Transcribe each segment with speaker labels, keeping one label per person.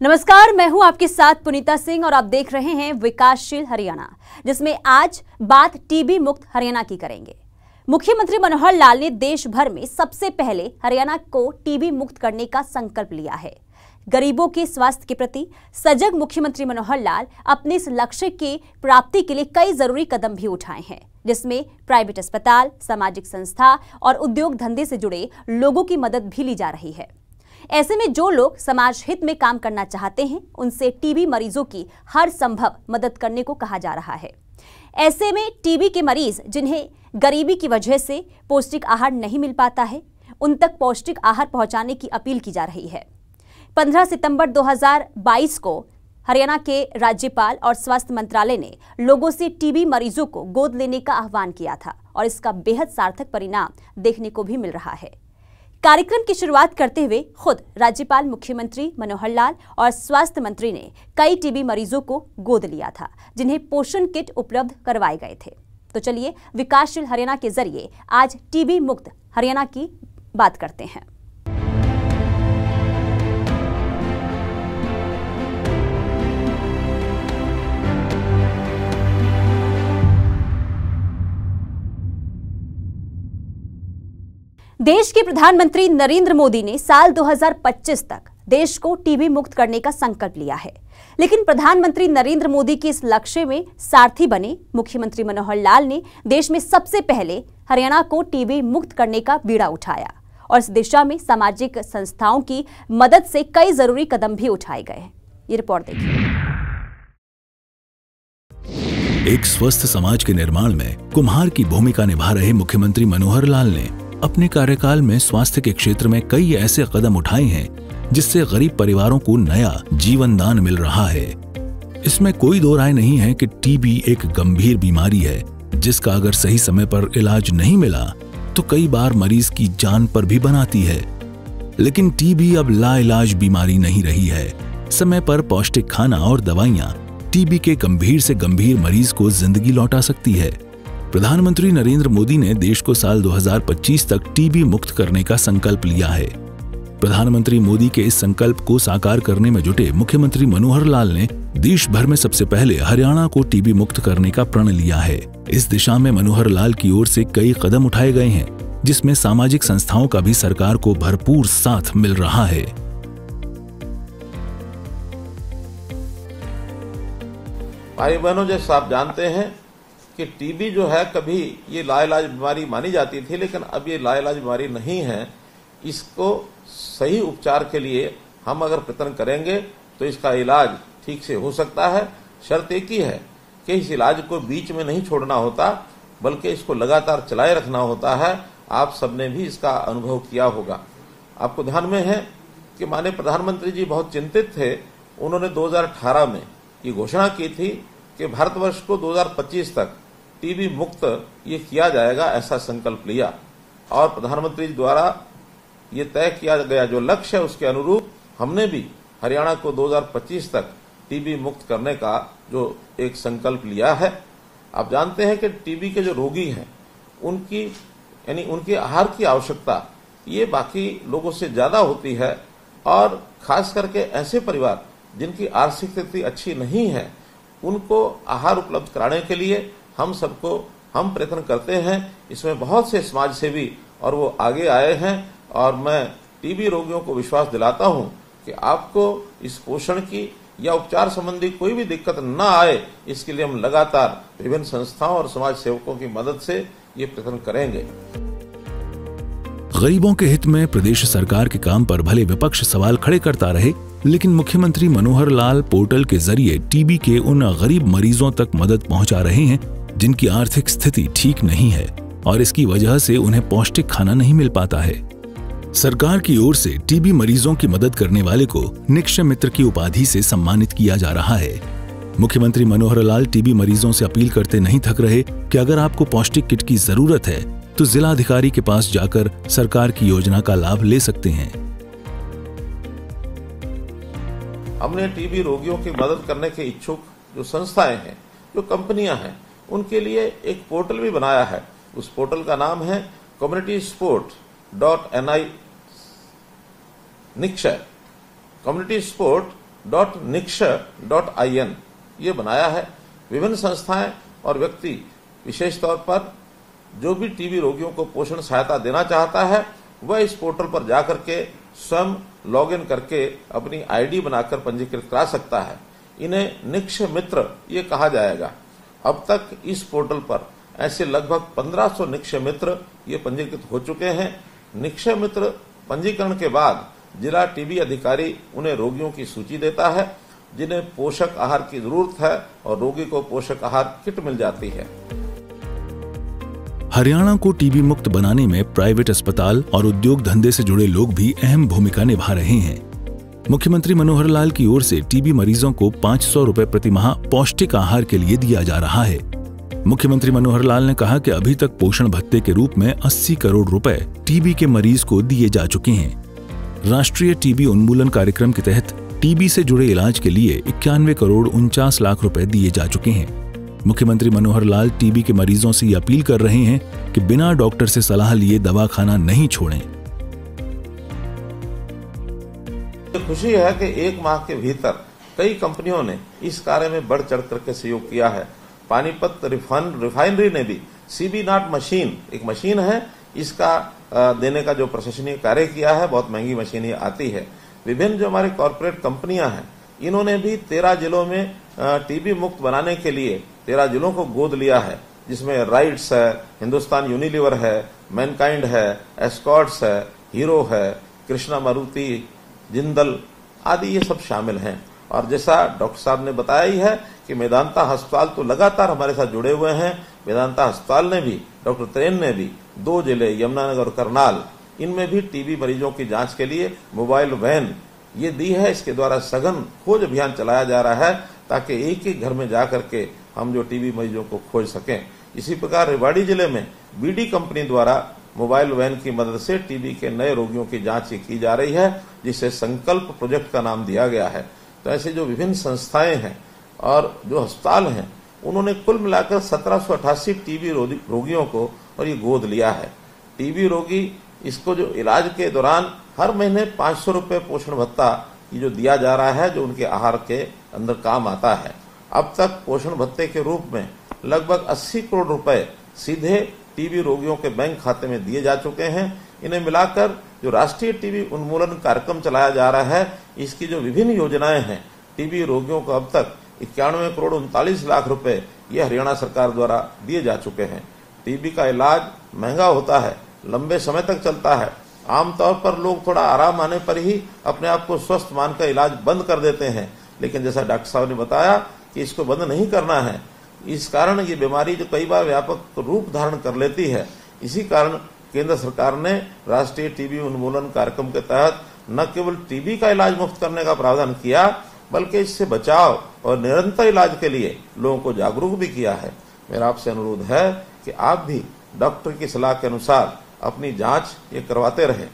Speaker 1: नमस्कार, मैं हूं आपके साथ पुनीता सिंह और आप देख रहे हैं विकासशील हरियाणा, जिसमें आज बात टीबी मुक्त हरियाणा की करेंगे। मुख्यमंत्री मनोहर लाल ने देश भर में सबसे पहले हरियाणा को टीबी मुक्त करने का संकल्प लिया है। गरीबों के स्वास्थ्य के प्रति सजग मुख्यमंत्री मनोहर लाल अपने इस लक्ष्य की प्राप्ति के लिए कई जरूरी कदम भी उठाए हैं, जिसमें प्राइवेट अस्पताल, सामाजिक संस्था और उद्योग धंधे से जुड़े लोगों की मदद भी ली जा रही है। ऐसे में जो लोग समाज हित में काम करना चाहते हैं, उनसे टीबी मरीजों की हर संभव मदद करने को कहा जा रहा है। ऐसे में टीबी के मरीज जिन्हें गरीबी की वजह से पौष्टिक आहार नहीं मिल पाता है, उन तक पौष्टिक आहार पहुंचाने की अपील की जा रही है। 15 सितंबर 2022 को हरियाणा के राज्यपाल और स्वास्थ्य मंत्रालय ने लोगों से टीबी मरीजों को गोद लेने का आह्वान किया था और इसका बेहद सार्थक परिणाम देखने को भी मिल रहा है। कार्यक्रम की शुरुआत करते हुए खुद राज्यपाल मुख्यमंत्री मनोहर लाल और स्वास्थ्य मंत्री ने कई टीबी मरीजों को गोद लिया था, जिन्हें पोषण किट उपलब्ध करवाए गए थे। तो चलिए विकासशील हरियाणा के जरिए आज टीबी मुक्त हरियाणा की बात करते हैं। देश के प्रधानमंत्री नरेंद्र मोदी ने साल 2025 तक देश को टीबी मुक्त करने का संकल्प लिया है, लेकिन प्रधानमंत्री नरेंद्र मोदी के इस लक्ष्य में सारथी बने मुख्यमंत्री मनोहर लाल ने देश में सबसे पहले हरियाणा को टीबी मुक्त करने का बीड़ा उठाया और इस दिशा में सामाजिक संस्थाओं की मदद से कई जरूरी कदम भी उठाए गए हैं। ये रिपोर्ट देखिए।
Speaker 2: एक स्वस्थ समाज के निर्माण में कुम्हार की भूमिका निभा रहे मुख्यमंत्री मनोहर लाल ने अपने कार्यकाल में स्वास्थ्य के क्षेत्र में कई ऐसे कदम उठाए हैं जिससे गरीब परिवारों को नया जीवन दान मिल रहा है। इसमें कोई दो राय नहीं है कि टीबी एक गंभीर बीमारी है, जिसका अगर सही समय पर इलाज नहीं मिला तो कई बार मरीज की जान पर भी बनाती है। लेकिन टीबी अब लाइलाज बीमारी नहीं रही है। समय पर पौष्टिक खाना और दवाइयां टीबी के गंभीर से गंभीर मरीज को जिंदगी लौटा सकती है। प्रधानमंत्री नरेंद्र मोदी ने देश को साल 2025 तक टीबी मुक्त करने का संकल्प लिया है। प्रधानमंत्री मोदी के इस संकल्प को साकार करने में जुटे मुख्यमंत्री मनोहर लाल ने देश भर में सबसे पहले हरियाणा को टीबी मुक्त करने का प्रण लिया है। इस दिशा में मनोहर लाल की ओर से कई कदम उठाए गए हैं, जिसमें सामाजिक संस्थाओं का भी सरकार को भरपूर साथ मिल रहा है।
Speaker 3: भाई बहनों, जैसा आप जानते हैं कि टीबी जो है कभी ये लाइलाज बीमारी मानी जाती थी, लेकिन अब ये लाइलाज बीमारी नहीं है। इसको सही उपचार के लिए हम अगर प्रयत्न करेंगे तो इसका इलाज ठीक से हो सकता है। शर्त एक ही है कि इस इलाज को बीच में नहीं छोड़ना होता, बल्कि इसको लगातार चलाए रखना होता है। आप सबने भी इसका अनुभव किया होगा। आपको ध्यान में है कि माननीय प्रधानमंत्री जी बहुत चिंतित थे। उन्होंने 2018 में ये घोषणा की थी कि भारतवर्ष को 2025 तक टीबी मुक्त ये किया जाएगा, ऐसा संकल्प लिया और प्रधानमंत्री द्वारा ये तय किया गया जो लक्ष्य है उसके अनुरूप हमने भी हरियाणा को 2025 तक टीबी मुक्त करने का जो एक संकल्प लिया है। आप जानते हैं कि टीबी के जो रोगी हैं उनकी यानी उनके आहार की आवश्यकता ये बाकी लोगों से ज्यादा होती है और खास करके ऐसे परिवार जिनकी आर्थिक स्थिति अच्छी नहीं है, उनको आहार उपलब्ध कराने के लिए हम प्रयत्न करते हैं। इसमें बहुत से समाज सेवी और वो आगे आए हैं और मैं टीबी रोगियों को विश्वास दिलाता हूं कि आपको इस पोषण की या उपचार संबंधी कोई भी दिक्कत न आए, इसके लिए हम लगातार विभिन्न संस्थाओं और समाज सेवकों की मदद से ये प्रयत्न करेंगे।
Speaker 2: गरीबों के हित में प्रदेश सरकार के काम पर भले विपक्ष सवाल खड़े करता रहे, लेकिन मुख्यमंत्री मनोहर लाल पोर्टल के जरिए टीबी के उन गरीब मरीजों तक मदद पहुंचा रहे हैं जिनकी आर्थिक स्थिति ठीक नहीं है और इसकी वजह से उन्हें पौष्टिक खाना नहीं मिल पाता है। सरकार की ओर से टीबी मरीजों की मदद करने वाले को निक्षय मित्र की उपाधि से सम्मानित किया जा रहा है। मुख्यमंत्री मनोहर लाल टीबी मरीजों से अपील करते नहीं थक रहे कि अगर आपको पौष्टिक किट की जरूरत है तो जिला अधिकारी के पास जाकर सरकार की योजना का लाभ ले सकते हैं।
Speaker 3: हमने टीबी रोगियों की मदद करने के इच्छुक जो संस्थाएं हैं, जो कंपनियां हैं, उनके लिए एक पोर्टल भी बनाया है। उस पोर्टल का नाम है communitysuport.ni निक्षय। communitysuport टीबी.niksha.in ये बनाया है। विभिन्न संस्थाएं और व्यक्ति विशेष तौर पर जो भी टीबी रोगियों को पोषण सहायता देना चाहता है वह इस पोर्टल पर जाकर के स्वयं लॉगिन करके अपनी आईडी बनाकर पंजीकृत करा सकता है। इन्हें निक्ष मित्र ये कहा जाएगा। अब तक इस पोर्टल पर ऐसे लगभग 1500 निक्ष मित्र ये पंजीकृत हो चुके हैं। निक्ष मित्र पंजीकरण के बाद जिला टीबी अधिकारी उन्हें रोगियों की सूची देता है जिन्हें पोषक आहार की जरूरत है और रोगी को पोषक आहार किट मिल जाती है।
Speaker 2: हरियाणा को टीबी मुक्त बनाने में प्राइवेट अस्पताल और उद्योग धंधे से जुड़े लोग भी अहम भूमिका निभा रहे हैं। मुख्यमंत्री मनोहर लाल की ओर से टीबी मरीजों को 500 रुपए प्रति माह पौष्टिक आहार के लिए दिया जा रहा है। मुख्यमंत्री मनोहर लाल ने कहा कि अभी तक पोषण भत्ते के रूप में 80 करोड़ रुपए टीबी के मरीज को दिए जा चुके हैं। राष्ट्रीय टीबी उन्मूलन कार्यक्रम के तहत टीबी से जुड़े इलाज के लिए 91 करोड़ 49 लाख रुपए दिए जा चुके हैं। मुख्यमंत्री मनोहर लाल टीबी के मरीजों से अपील कर रहे हैं कि बिना डॉक्टर से सलाह लिए दवा खाना नहीं छोड़ें।
Speaker 3: खुशी है कि एक माह के भीतर कई कंपनियों ने इस कार्य में बढ़ चढ़ करके सहयोग किया है। पानीपत रिफाइनरी ने भी सीबी नॉट मशीन, एक मशीन है, इसका देने का जो प्रशासनिक कार्य किया है। बहुत महंगी मशीन ये आती है। विभिन्न जो हमारी कॉर्पोरेट कंपनियां हैं इन्होंने भी 13 जिलों में टीबी मुक्त बनाने के लिए 13 जिलों को गोद लिया है, जिसमें राइट्स है, हिंदुस्तान यूनिलीवर है, मैनकाइंड है, एस्कॉर्ट्स है, हीरो है, कृष्णा मारुति, जिंदल आदि ये सब शामिल हैं। और जैसा डॉक्टर साहब ने बताया ही है कि मेदांता अस्पताल तो लगातार हमारे साथ जुड़े हुए हैं। मेदांता अस्पताल ने भी, डॉक्टर त्रेन ने भी 2 जिले यमुनानगर और करनाल, इनमें भी टीबी मरीजों की जांच के लिए मोबाइल वैन ये दी है। इसके द्वारा सघन खोज अभियान चलाया जा रहा है ताकि एक एक घर में जाकर के हम जो टीबी मरीजों को खोज सकें। इसी प्रकार रेवाड़ी जिले में बीडी कंपनी द्वारा मोबाइल वैन की मदद से टीबी के नए रोगियों की जांच की जा रही है, जिसे संकल्प प्रोजेक्ट का नाम दिया गया है। तो ऐसे जो विभिन्न संस्थाएं हैं और जो अस्पताल हैं उन्होंने कुल मिलाकर 1788 टीबी रोगियों को और ये गोद लिया है। टीबी रोगी इसको जो इलाज के दौरान हर महीने 500 रुपए पोषण भत्ता ये जो दिया जा रहा है, जो उनके आहार के अंदर काम आता है। अब तक पोषण भत्ते के रूप में लगभग 80 करोड़ रुपए सीधे टीबी रोगियों के बैंक खाते में दिए जा चुके हैं। इन्हें मिलाकर जो राष्ट्रीय टीबी उन्मूलन कार्यक्रम चलाया जा रहा है, इसकी जो विभिन्न योजनाएं हैं, टीबी रोगियों को अब तक 91 करोड़ 39 लाख रुपए ये हरियाणा सरकार द्वारा दिए जा चुके हैं। टीबी का इलाज महंगा होता है, लंबे समय तक चलता है। आमतौर पर लोग थोड़ा आराम आने पर ही अपने आप को स्वस्थ मानकर इलाज बंद कर देते हैं, लेकिन जैसा डॉक्टर साहब ने बताया कि इसको बंद नहीं करना है। इस कारण ये बीमारी जो कई बार व्यापक रूप धारण कर लेती है, इसी कारण केंद्र सरकार ने राष्ट्रीय टीबी उन्मूलन कार्यक्रम के तहत न केवल टीबी का इलाज मुफ्त करने का प्रावधान किया, बल्कि इससे बचाव और निरंतर इलाज के लिए लोगों को जागरूक भी किया है। मेरा आपसे अनुरोध है कि आप भी डॉक्टर की सलाह के अनुसार अपनी जांच ये करवाते रहें।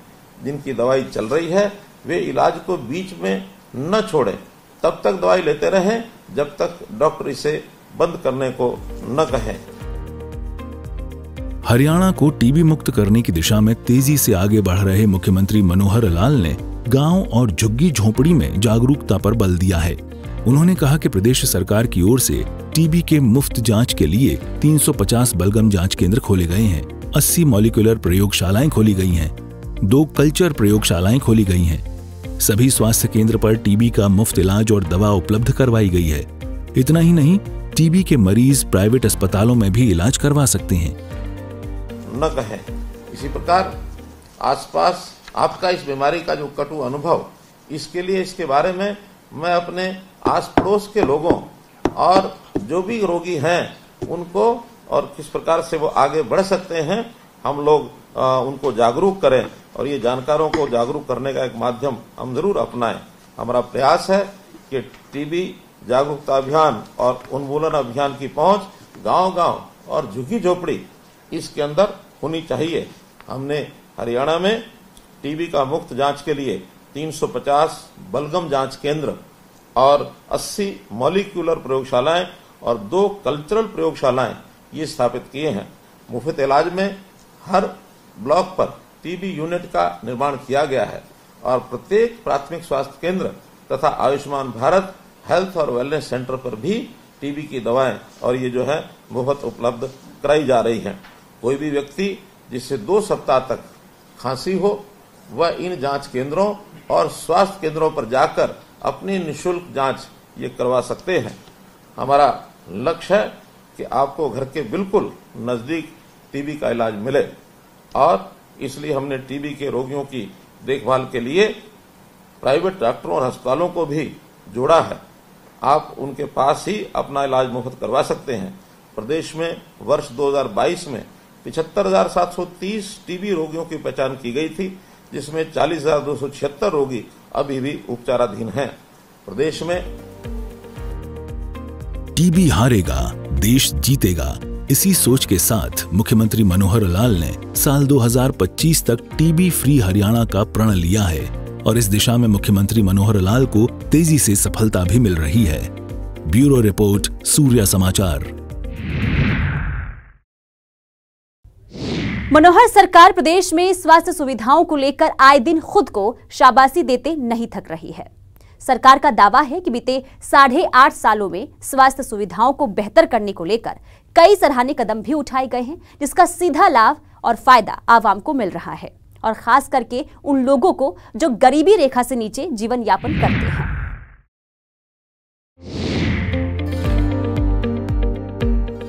Speaker 3: जिनकी दवाई चल रही है वे इलाज को बीच में न छोड़ें, तब तक दवाई लेते रहें जब तक डॉक्टर इसे बंद करने को न कहें।
Speaker 2: हरियाणा को टीबी मुक्त करने की दिशा में तेजी से आगे बढ़ रहे मुख्यमंत्री मनोहर लाल ने गांव और झुग्गी झोपड़ी में जागरूकता पर बल दिया है। उन्होंने कहा कि प्रदेश सरकार की ओर से टीबी के मुफ्त जांच के लिए 350 बलगम जांच केंद्र खोले गए हैं, 80 मॉलिक्यूलर प्रयोगशालाएं खोली गई हैं, 2 कल्चर प्रयोगशालाएं खोली गई हैं। सभी स्वास्थ्य केंद्र पर टीबी का मुफ्त इलाज और दवा उपलब्ध करवाई गई है। इतना ही नहीं, टीबी के मरीज प्राइवेट अस्पतालों में भी इलाज करवा सकते हैं।
Speaker 3: न कहें। इसी प्रकार आसपास आपका इस बीमारी का जो कटु अनुभव, इसके लिए इसके बारे में मैं अपने आस पड़ोस के लोगों और जो भी रोगी हैं उनको और किस प्रकार से वो आगे बढ़ सकते हैं, हम लोग उनको जागरूक करें और ये जानकारों को जागरूक करने का एक माध्यम हम जरूर अपनाएं। हमारा प्रयास है कि टीबी जागरूकता अभियान और उन्मूलन अभियान की पहुंच गांव-गांव और झुग्गी झोपड़ी इसके अंदर होनी चाहिए। हमने हरियाणा में टीबी का मुफ्त जांच के लिए 350 बलगम जांच केंद्र और 80 मॉलिक्यूलर प्रयोगशालाएं और 2 कल्चरल प्रयोगशालाएं ये स्थापित किए हैं। मुफ्त इलाज में हर ब्लॉक पर टीबी यूनिट का निर्माण किया गया है और प्रत्येक प्राथमिक स्वास्थ्य केंद्र तथा आयुष्मान भारत हेल्थ और वेलनेस सेंटर पर भी टीबी की दवाएं और ये जो है मुफ्त उपलब्ध कराई जा रही हैं। कोई भी व्यक्ति जिससे 2 सप्ताह तक खांसी हो वह इन जांच केंद्रों और स्वास्थ्य केंद्रों पर जाकर अपनी निःशुल्क जांच ये करवा सकते हैं। हमारा लक्ष्य है कि आपको घर के बिल्कुल नजदीक टीबी का इलाज मिले और इसलिए हमने टीबी के रोगियों की देखभाल के लिए प्राइवेट डॉक्टरों और अस्पतालों को भी जोड़ा है। आप उनके पास ही अपना इलाज मुफ्त करवा सकते हैं। प्रदेश में वर्ष 2022 में 75,730 टीबी रोगियों की पहचान की गई थी, जिसमें 40,276 रोगी अभी भी उपचाराधीन हैं। प्रदेश में
Speaker 2: टीबी हारेगा, देश जीतेगा, इसी सोच के साथ मुख्यमंत्री मनोहर लाल ने साल 2025 तक टीबी फ्री हरियाणा का प्रण लिया है और इस दिशा में मुख्यमंत्री मनोहर लाल को तेजी से सफलता भी मिल रही है। ब्यूरो रिपोर्ट, सूर्या समाचार।
Speaker 1: मनोहर सरकार प्रदेश में स्वास्थ्य सुविधाओं को लेकर आए दिन खुद को शाबाशी देते नहीं थक रही है। सरकार का दावा है कि बीते 8.5 सालों में स्वास्थ्य सुविधाओं को बेहतर करने को लेकर कई सराहनीय कदम भी उठाए गए हैं, जिसका सीधा लाभ और फायदा आवाम को मिल रहा है और खास करके उन लोगों को जो गरीबी रेखा से नीचे जीवन यापन करते हैं।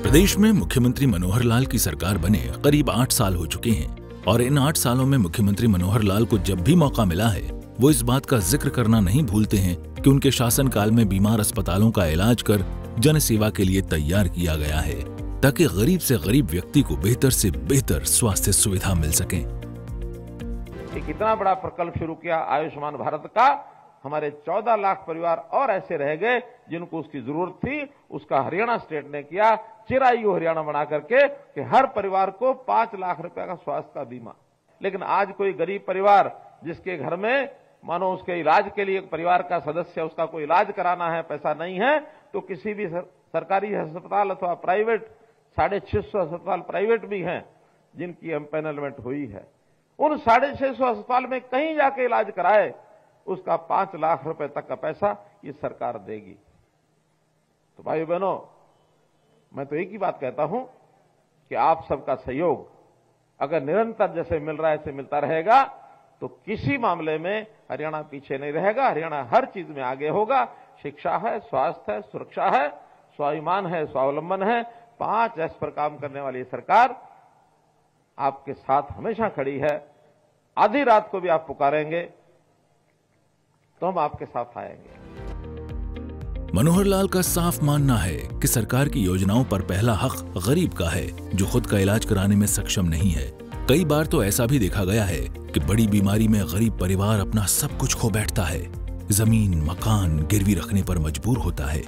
Speaker 2: प्रदेश में मुख्यमंत्री मनोहर लाल की सरकार बने करीब 8 साल हो चुके हैं और इन 8 सालों में मुख्यमंत्री मनोहर लाल को जब भी मौका मिला है वो इस बात का जिक्र करना नहीं भूलते हैं कि उनके शासनकाल में बीमार अस्पतालों का इलाज कर जन सेवा के लिए तैयार किया गया है ताकि गरीब से गरीब व्यक्ति को बेहतर से बेहतर स्वास्थ्य सुविधा मिल सके।
Speaker 3: एक इतना बड़ा प्रकल्प शुरू किया आयुष्मान भारत का, हमारे 14 लाख परिवार और ऐसे रह गए जिनको उसकी जरूरत थी। उसका हरियाणा स्टेट ने किया चिरायु हरियाणा बना करके कि हर परिवार को 5 लाख रुपए का स्वास्थ्य का बीमा। लेकिन आज कोई गरीब परिवार जिसके घर में मानो उसके इलाज के लिए परिवार का सदस्य उसका कोई इलाज कराना है, पैसा नहीं है, तो किसी भी सरकारी अस्पताल अथवा प्राइवेट 650 अस्पताल प्राइवेट भी हैं जिनकी एम्पैनलमेंट हुई है, उन 650 अस्पताल में कहीं जाके इलाज कराए उसका 5 लाख रुपए तक का पैसा ये सरकार देगी। तो भाइयों बहनों, मैं तो एक ही बात कहता हूं कि आप सबका सहयोग अगर निरंतर जैसे मिल रहा है ऐसे मिलता रहेगा तो किसी मामले में हरियाणा पीछे नहीं रहेगा। हरियाणा हर चीज में आगे होगा। शिक्षा है, स्वास्थ्य है, सुरक्षा है, स्वाभिमान है, स्वावलंबन है, 5 एस पर काम करने वाली सरकार आपके साथ हमेशा खड़ी है। आधी रात को भी आप पुकारेंगे तो हम आपके साथ आएंगे।
Speaker 2: मनोहर लाल का साफ मानना है कि सरकार की योजनाओं पर पहला हक गरीब का है जो खुद का इलाज कराने में सक्षम नहीं है। कई बार तो ऐसा भी देखा गया है कि बड़ी बीमारी में गरीब परिवार अपना सब कुछ खो बैठता है, जमीन मकान गिरवी रखने पर मजबूर होता है।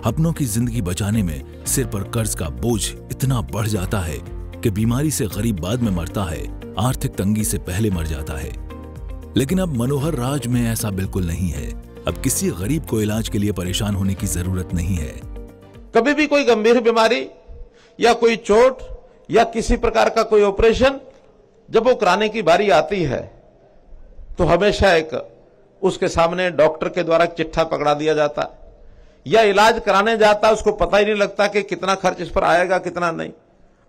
Speaker 2: अपनों की जिंदगी बचाने में सिर पर कर्ज का बोझ इतना बढ़ जाता है कि बीमारी से गरीब बाद में मरता है, आर्थिक तंगी से पहले मर जाता है। लेकिन अब मनोहर राज में ऐसा बिल्कुल नहीं है। अब किसी गरीब को इलाज के लिए परेशान होने की जरूरत नहीं है।
Speaker 3: कभी भी कोई गंभीर बीमारी या कोई चोट या किसी प्रकार का कोई ऑपरेशन जब वो कराने की बारी आती है तो हमेशा एक उसके सामने डॉक्टर के द्वारा चिट्ठा पकड़ा दिया जाता है या इलाज कराने जाता है, उसको पता ही नहीं लगता कि कितना खर्च इस पर आएगा कितना नहीं।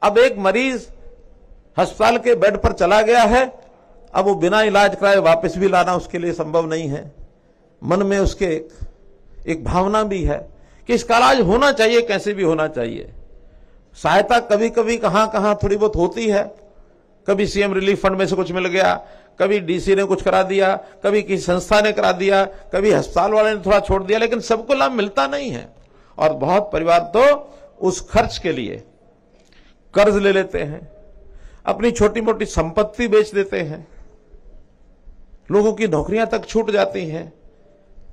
Speaker 3: अब एक मरीज अस्पताल के बेड पर चला गया है, अब वो बिना इलाज कराए वापस भी लाना उसके लिए संभव नहीं है। मन में उसके एक भावना भी है कि इसका इलाज होना चाहिए, कैसे भी होना चाहिए। सहायता कभी कभी कहां थोड़ी बहुत होती है, कभी सीएम रिलीफ फंड में से कुछ मिल गया, कभी डीसी ने कुछ करा दिया, कभी किसी संस्था ने करा दिया, कभी अस्पताल वाले ने थोड़ा छोड़ दिया, लेकिन सबको लाभ मिलता नहीं है। और बहुत परिवार तो उस खर्च के लिए कर्ज ले लेते हैं, अपनी छोटी मोटी संपत्ति बेच देते हैं, लोगों की नौकरियां तक छूट जाती हैं।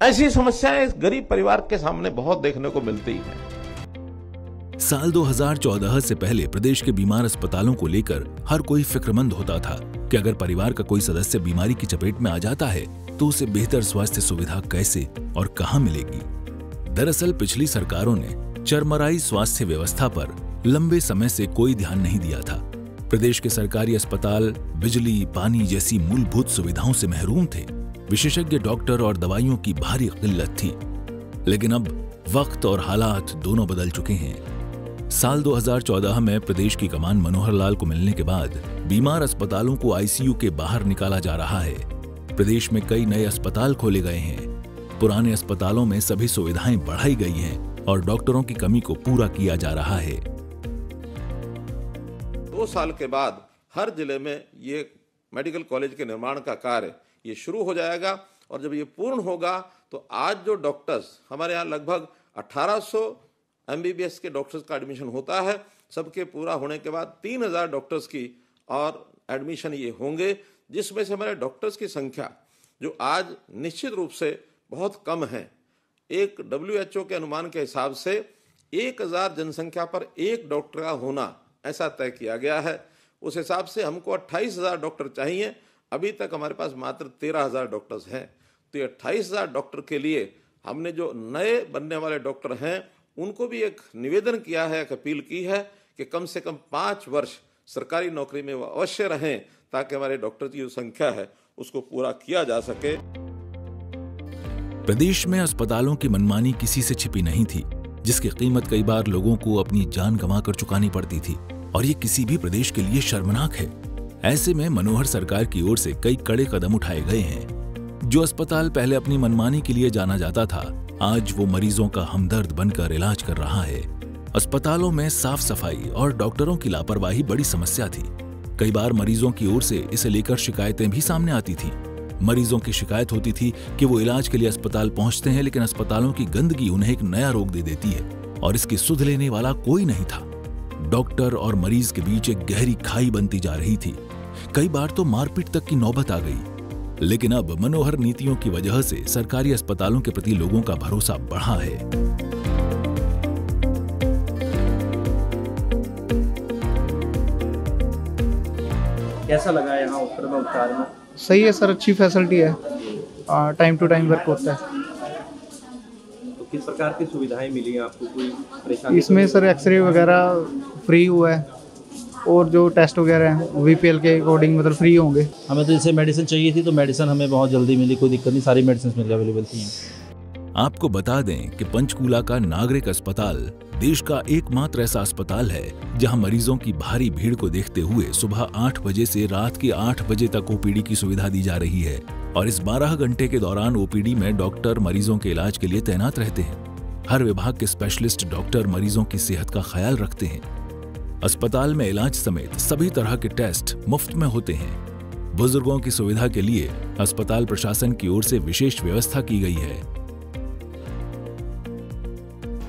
Speaker 3: ऐसी समस्याएं इस गरीब परिवार के सामने बहुत देखने को मिलती हैं।
Speaker 2: साल 2014 से पहले प्रदेश के बीमार अस्पतालों को लेकर हर कोई फिक्रमंद होता था कि अगर परिवार का कोई सदस्य बीमारी की चपेट में आ जाता है तो उसे बेहतर स्वास्थ्य सुविधा कैसे और कहां मिलेगी। दरअसल पिछली सरकारों ने चरमराई स्वास्थ्य व्यवस्था पर लंबे समय से कोई ध्यान नहीं दिया था। प्रदेश के सरकारी अस्पताल बिजली पानी जैसी मूलभूत सुविधाओं से महरूम थे। विशेषज्ञ डॉक्टर और दवाइयों की भारी किल्लत थी। लेकिन अब वक्त और हालात दोनों बदल चुके हैं। साल 2014 में प्रदेश की कमान मनोहर लाल को मिलने के बाद बीमार अस्पतालों को आईसीयू के बाहर निकाला जा रहा है। प्रदेश में कई नए अस्पताल खोले गए हैं। पुराने अस्पतालों में सभी सुविधाएं बढ़ाई गई हैं और डॉक्टरों की कमी को पूरा किया जा रहा है।
Speaker 3: 2 साल के बाद हर जिले में ये मेडिकल कॉलेज के निर्माण का कार्य ये शुरू हो जाएगा और जब ये पूर्ण होगा तो आज जो डॉक्टर्स हमारे यहाँ लगभग 1800 एमबीबीएस के डॉक्टर्स का एडमिशन होता है, सबके पूरा होने के बाद 3000 डॉक्टर्स की और एडमिशन ये होंगे, जिसमें से हमारे डॉक्टर्स की संख्या जो आज निश्चित रूप से बहुत कम है। एक WHO के अनुमान के हिसाब से 1000 जनसंख्या पर एक डॉक्टर का होना ऐसा तय किया गया है। उस हिसाब से हमको 28,000 डॉक्टर चाहिए। अभी तक हमारे पास मात्र 13,000 डॉक्टर्स हैं। तो ये 28,000 डॉक्टर के लिए हमने जो नए बनने वाले डॉक्टर हैं उनको भी एक निवेदन किया है, एक अपील की है कि कम से कम 5 वर्ष सरकारी नौकरी में वो अवश्य रहें ताकि हमारे डॉक्टर की जो संख्या है उसको पूरा किया जा सके।
Speaker 2: प्रदेश में अस्पतालों की मनमानी किसी से छिपी नहीं थी, जिसकी कीमत कई बार लोगों को अपनी जान गंवाकर चुकानी पड़ती थी और ये किसी भी प्रदेश के लिए शर्मनाक है। ऐसे में मनोहर सरकार की ओर से कई कड़े कदम उठाए गए हैं। जो अस्पताल पहले अपनी मनमानी के लिए जाना जाता था, आज वो मरीजों का हमदर्द बनकर इलाज कर रहा है। अस्पतालों में साफ सफाई और डॉक्टरों की लापरवाही बड़ी समस्या थी। कई बार मरीजों की ओर से इसे लेकर शिकायतें भी सामने आती थी। मरीजों की शिकायत होती थी कि वो इलाज के लिए अस्पताल पहुंचते हैं, लेकिन अस्पतालों की गंदगी उन्हें एक नया रोग दे देती है और इसकी सुध लेने वाला कोई नहीं था। डॉक्टर और मरीज के बीच एक गहरी खाई बनती जा रही थी। कई बार तो मारपीट तक की नौबत आ गई। लेकिन अब मनोहर नीतियों की वजह से सरकारी अस्पतालों के प्रति लोगों का भरोसा बढ़ा है।
Speaker 4: कैसा लगा यहाँ उत्तर में उपचार में?
Speaker 5: सही है सर, अच्छी फैसिलिटी है, टाइम टू टाइम वर्क होता है।
Speaker 4: तो किस प्रकार की सुविधाएं मिली आपको? कोई परेशानी?
Speaker 5: इसमें सर एक्सरे वगैरह फ्री हुआ है और जो टेस्ट वगैरह हैं वीपीएल के अकॉर्डिंग मतलब फ्री होंगे।
Speaker 6: हमें तो जैसे मेडिसिन चाहिए थी तो मेडिसिन हमें बहुत जल्दी मिली, कोई दिक्कत नहीं, सारी मेडिसिन मिल अवेलेबल थी।
Speaker 2: आपको बता दें कि पंचकूला का नागरिक अस्पताल देश का एकमात्र ऐसा अस्पताल है जहां मरीजों की भारी भीड़ को देखते हुए सुबह 8 बजे से रात के 8 बजे तक ओपीडी की सुविधा दी जा रही है और इस 12 घंटे के दौरान ओपीडी में डॉक्टर मरीजों के इलाज के लिए तैनात रहते हैं। हर विभाग के स्पेशलिस्ट डॉक्टर मरीजों की सेहत का ख्याल रखते हैं। अस्पताल में इलाज समेत सभी तरह के टेस्ट मुफ्त में होते हैं। बुजुर्गों की सुविधा के लिए अस्पताल प्रशासन की ओर से विशेष व्यवस्था की गई है।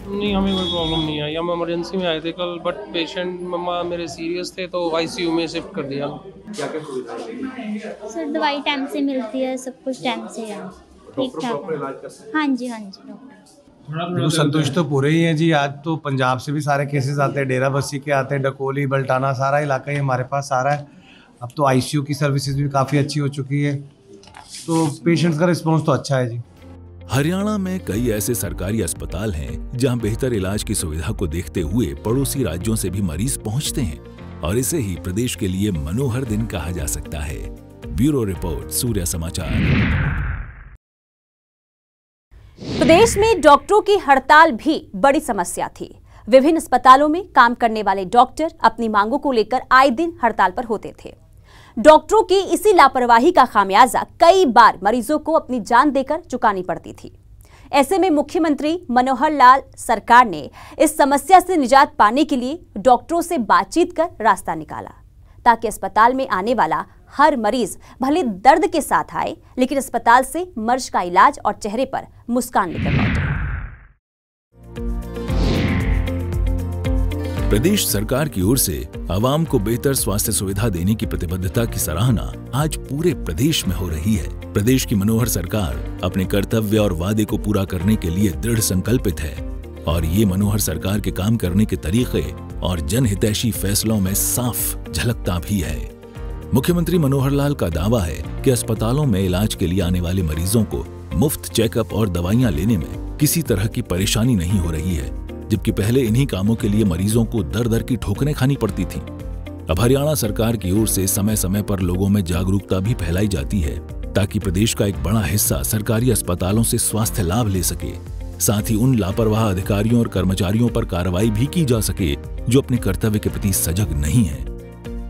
Speaker 7: नहीं, हमें कोई प्रॉब्लम नहीं आई। हम इमरजेंसी में आए थे कल, बट पेशेंट मम्मा मेरे सीरियस थे तो आईसीयू में शिफ्ट कर दिया।
Speaker 4: क्या क्या सुविधाएं मिली?
Speaker 8: सर दवाई टाइम से मिलती है, सब कुछ टाइम से है, ठीक ठाक है।
Speaker 4: इलाज करते हैं?
Speaker 8: हाँ जी डॉक्टर।
Speaker 9: बिल्कुल संतुष्ट तो पूरे ही हैं जी। आज तो पंजाब से भी सारे केसेस आते हैं, डेरा बस्सी के आते हैं, डकोली, बल्टाना, सारा इलाका ही हमारे पास सारा है। अब तो आईसीयू की सर्विसेज भी काफ़ी अच्छी हो चुकी है, तो पेशेंट्स का रिस्पॉन्स तो अच्छा है जी।
Speaker 2: हरियाणा में कई ऐसे सरकारी अस्पताल हैं जहां बेहतर इलाज की सुविधा को देखते हुए पड़ोसी राज्यों से भी मरीज पहुंचते हैं और इसे ही प्रदेश के लिए मनोहर दिन कहा जा सकता है। ब्यूरो रिपोर्ट, सूर्य समाचार।
Speaker 1: प्रदेश में डॉक्टरों की हड़ताल भी बड़ी समस्या थी। विभिन्न अस्पतालों में काम करने वाले डॉक्टर अपनी मांगों को लेकर आए दिन हड़ताल पर होते थे। डॉक्टरों की इसी लापरवाही का खामियाजा कई बार मरीजों को अपनी जान देकर चुकानी पड़ती थी। ऐसे में मुख्यमंत्री मनोहर लाल सरकार ने इस समस्या से निजात पाने के लिए डॉक्टरों से बातचीत कर रास्ता निकाला, ताकि अस्पताल में आने वाला हर मरीज भले दर्द के साथ आए, लेकिन अस्पताल से मर्ज का इलाज और चेहरे पर मुस्कान लेकर लौटे।
Speaker 2: प्रदेश सरकार की ओर से आवाम को बेहतर स्वास्थ्य सुविधा देने की प्रतिबद्धता की सराहना आज पूरे प्रदेश में हो रही है। प्रदेश की मनोहर सरकार अपने कर्तव्य और वादे को पूरा करने के लिए दृढ़ संकल्पित है और ये मनोहर सरकार के काम करने के तरीके और जनहितैषी फैसलों में साफ झलकता भी है। मुख्यमंत्री मनोहर लाल का दावा है कि अस्पतालों में इलाज के लिए आने वाले मरीजों को मुफ्त चेकअप और दवाइयां लेने में किसी तरह की परेशानी नहीं हो रही है, जबकि पहले इन्हीं कामों के लिए मरीजों को दर दर की ठोकरें खानी पड़ती थी। अब हरियाणा सरकार की ओर से समय समय पर लोगों में जागरूकता भी फैलाई जाती है ताकि प्रदेश का एक बड़ा हिस्सा सरकारी अस्पतालों से स्वास्थ्य लाभ ले सके। साथ ही उन लापरवाह अधिकारियों और कर्मचारियों पर कार्रवाई भी की जा सके जो अपने कर्तव्य के प्रति सजग नहीं है।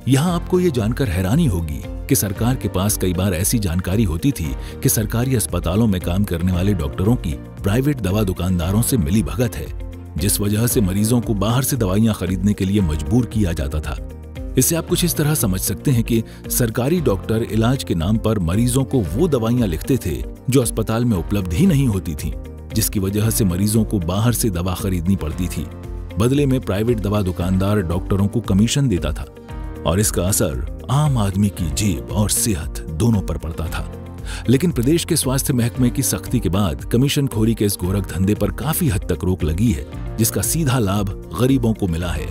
Speaker 2: यहाँ आपको ये जानकर हैरानी होगी कि सरकार के पास कई बार ऐसी जानकारी होती थी कि सरकारी अस्पतालों में काम करने वाले डॉक्टरों की प्राइवेट दवा दुकानदारों से मिली भगत है, जिस वजह से मरीजों को बाहर से दवाइयां खरीदने के लिए मजबूर किया जाता था। इससे आप कुछ इस तरह समझ सकते हैं कि सरकारी डॉक्टर इलाज के नाम पर मरीजों को वो दवाइयां लिखते थे जो अस्पताल में उपलब्ध ही नहीं होती थी, जिसकी वजह से मरीजों को बाहर से दवा खरीदनी पड़ती थी। बदले में प्राइवेट दवा दुकानदार डॉक्टरों को कमीशन देता था और इसका असर आम आदमी की जेब और सेहत दोनों पर पड़ता था। लेकिन प्रदेश के स्वास्थ्य महकमे की सख्ती के बाद कमीशन खोरी के इस गोरख धंधे पर काफी हद तक रोक लगी है, जिसका सीधा लाभ गरीबों को मिला है।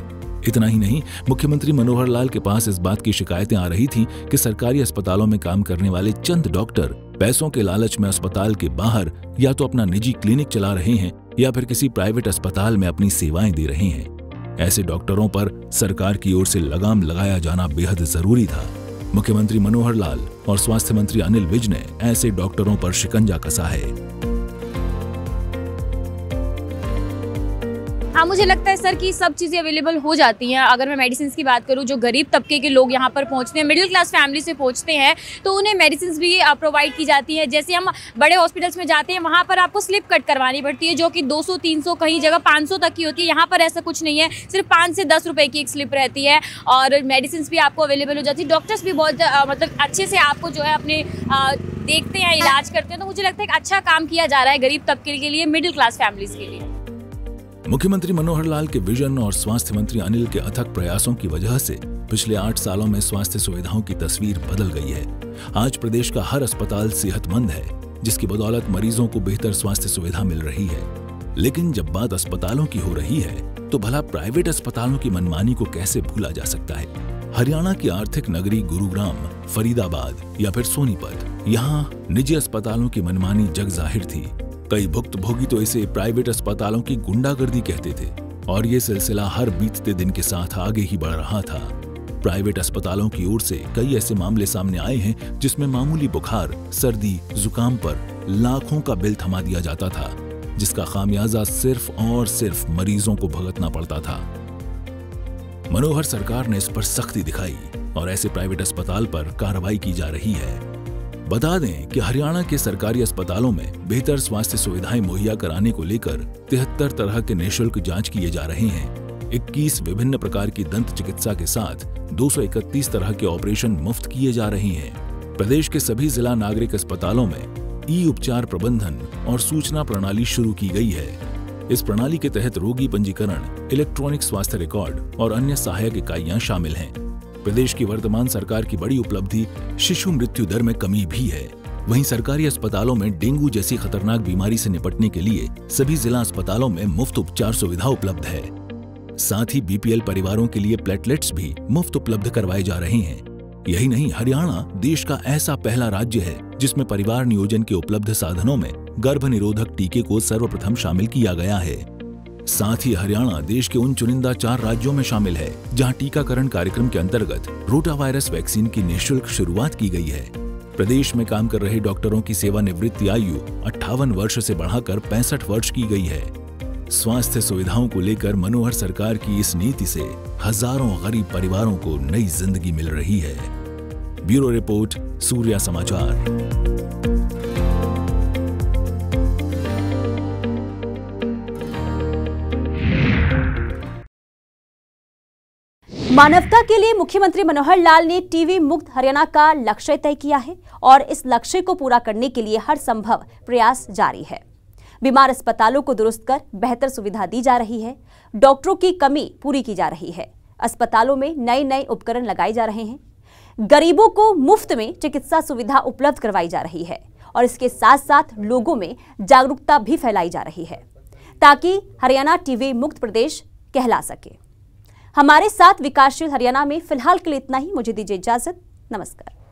Speaker 2: इतना ही नहीं, मुख्यमंत्री मनोहर लाल के पास इस बात की शिकायतें आ रही थीं कि सरकारी अस्पतालों में काम करने वाले चंद डॉक्टर पैसों के लालच में अस्पताल के बाहर या तो अपना निजी क्लिनिक चला रहे हैं या फिर किसी प्राइवेट अस्पताल में अपनी सेवाएं दे रहे हैं। ऐसे डॉक्टरों पर सरकार की ओर से लगाम लगाया जाना बेहद जरूरी था। मुख्यमंत्री मनोहर लाल और स्वास्थ्य मंत्री अनिल विज ने ऐसे डॉक्टरों पर शिकंजा कसा है।
Speaker 10: हाँ, मुझे लगता है सर कि सब चीज़ें अवेलेबल हो जाती हैं। अगर मैं मेडिसिन की बात करूँ, जो गरीब तबके के लोग यहाँ पर पहुँचते हैं, मिडिल क्लास फैमिली से पहुँचते हैं, तो उन्हें मेडिसिन भी प्रोवाइड की जाती है। जैसे हम बड़े हॉस्पिटल्स में जाते हैं, वहाँ पर आपको स्लिप कट करवानी पड़ती है, जो कि 200, 300, कहीं जगह 500 तक की होती है। यहाँ पर ऐसा कुछ नहीं है, सिर्फ 5 से 10 रुपये की एक स्लिप रहती है और मेडिसिन भी आपको अवेलेबल हो जाती है। डॉक्टर्स भी बहुत मतलब अच्छे से आपको जो है अपने देखते हैं, इलाज करते हैं। तो मुझे लगता है एक अच्छा काम किया जा रहा है गरीब तबके के लिए, मिडिल क्लास फैमिलीज के लिए।
Speaker 2: मुख्यमंत्री मनोहर लाल के विजन और स्वास्थ्य मंत्री अनिल के अथक प्रयासों की वजह से पिछले 8 सालों में स्वास्थ्य सुविधाओं की तस्वीर बदल गई है। आज प्रदेश का हर अस्पताल सेहतमंद है, जिसकी बदौलत मरीजों को बेहतर स्वास्थ्य सुविधा मिल रही है। लेकिन जब बात अस्पतालों की हो रही है, तो भला प्राइवेट अस्पतालों की मनमानी को कैसे भूला जा सकता है। हरियाणा की आर्थिक नगरी गुरुग्राम, फरीदाबाद या फिर सोनीपत, यहाँ निजी अस्पतालों की मनमानी जग जाहिर थी। कई भुक्तभोगी तो इसे प्राइवेट अस्पतालों की गुंडागर्दी कहते थे और ये सिलसिला हर बीतते दिन के साथ आगे ही बढ़ रहा था। प्राइवेट अस्पतालों की ओर से कई ऐसे मामले सामने आए हैं जिसमें मामूली बुखार, सर्दी, जुकाम पर लाखों का बिल थमा दिया जाता था, जिसका खामियाजा सिर्फ और सिर्फ मरीजों को भुगतना पड़ता था। मनोहर सरकार ने इस पर सख्ती दिखाई और ऐसे प्राइवेट अस्पताल पर कार्रवाई की जा रही है। बता दें कि हरियाणा के सरकारी अस्पतालों में बेहतर स्वास्थ्य सुविधाएं मुहैया कराने को लेकर 73 तरह के निःशुल्क जांच किए जा रहे हैं। 21 विभिन्न प्रकार की दंत चिकित्सा के साथ 231 तरह के ऑपरेशन मुफ्त किए जा रहे हैं। प्रदेश के सभी जिला नागरिक अस्पतालों में ई उपचार प्रबंधन और सूचना प्रणाली शुरू की गई है। इस प्रणाली के तहत रोगी पंजीकरण, इलेक्ट्रॉनिक स्वास्थ्य रिकॉर्ड और अन्य सहायक इकाइयां शामिल हैं। प्रदेश की वर्तमान सरकार की बड़ी उपलब्धि शिशु मृत्यु दर में कमी भी है। वहीं सरकारी अस्पतालों में डेंगू जैसी खतरनाक बीमारी से निपटने के लिए सभी जिला अस्पतालों में मुफ्त उपचार सुविधा उपलब्ध है। साथ ही बीपीएल परिवारों के लिए प्लेटलेट्स भी मुफ्त उपलब्ध करवाए जा रहे हैं। यही नहीं, हरियाणा देश का ऐसा पहला राज्य है जिसमें परिवार नियोजन के उपलब्ध साधनों में गर्भ निरोधक टीके को सर्वप्रथम शामिल किया गया है। साथ ही हरियाणा देश के उन चुनिंदा 4 राज्यों में शामिल है जहां टीकाकरण कार्यक्रम के अंतर्गत रोटा वायरस वैक्सीन की निःशुल्क शुरुआत की गई है। प्रदेश में काम कर रहे डॉक्टरों की सेवानिवृत्ति आयु 58 वर्ष से बढ़ाकर 65 वर्ष की गई है। स्वास्थ्य सुविधाओं को लेकर मनोहर सरकार की इस नीति से हजारों गरीब परिवारों को नई जिंदगी मिल रही है। ब्यूरो रिपोर्ट, सूर्या समाचार।
Speaker 1: मानवता के लिए मुख्यमंत्री मनोहर लाल ने टीबी मुक्त हरियाणा का लक्ष्य तय किया है और इस लक्ष्य को पूरा करने के लिए हर संभव प्रयास जारी है। बीमार अस्पतालों को दुरुस्त कर बेहतर सुविधा दी जा रही है। डॉक्टरों की कमी पूरी की जा रही है। अस्पतालों में नए उपकरण लगाए जा रहे हैं। गरीबों को मुफ्त में चिकित्सा सुविधा उपलब्ध करवाई जा रही है और इसके साथ साथ लोगों में जागरूकता भी फैलाई जा रही है ताकि हरियाणा टीबी मुक्त प्रदेश कहला सके। हमारे साथ विकासशील हरियाणा में फिलहाल के लिए इतना ही। मुझे दीजिए इजाजत। नमस्कार।